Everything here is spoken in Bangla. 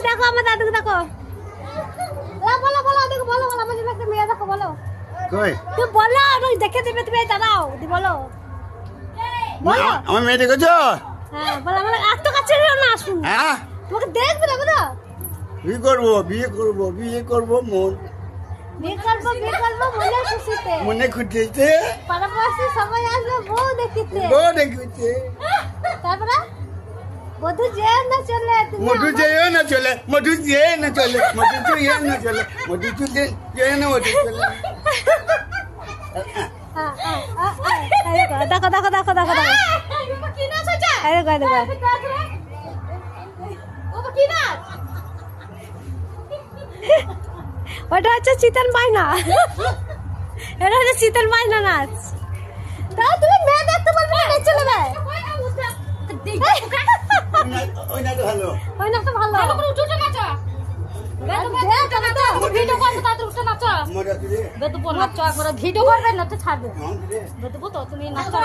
দেখো আমার দাদুকে দেখো। বলো বলো দেখো বলো বলো আমার একটা মেয়ে দেখো বলো। কই তুমি বলো আমি দেখে দিবে তুমি দাঁড়াও দি বলো বলো। আমার মেয়ে দেখেছো? হ্যাঁ বলো আমার এত কাছে না আসুন। হ্যাঁ তোমাকে দেখবে না বুঝো। বিয়ে করবো বিয়ে করবো বিয়ে করবো বিয়ে করবো মনে খুশিতে। মনে খুঁজতে পাড়াপাশি সবাই আসবে বউ দেখিতে। বউ দেখতে তারপরে বধু যে না চলে তুমি মধু যেও না চলে মধু যে না চলে মধু যে না চলে মধু যে না মধু চলে। দেখো দেখো দেখো দেখো দেখো কি নাচ হচ্ছে? আরে কই দেখো কি নাচ? ওটা হচ্ছে চিতন বাইনা। এটা হচ্ছে চিতন বাইনা নাচ। তা তুমি মেয়ে দেখতে বলবে না চলে যাবে। ওই না তো ভালো ওই নাচটা ভালো। ভালো করে উঠে নাচা। ভিডিও করবে তাদের উঠে নাচা। মজা করে বেদুপো নাচা একবার ভিডিও করবে না তো ছাড়বে। বেদুপো তো তুমি নাচা।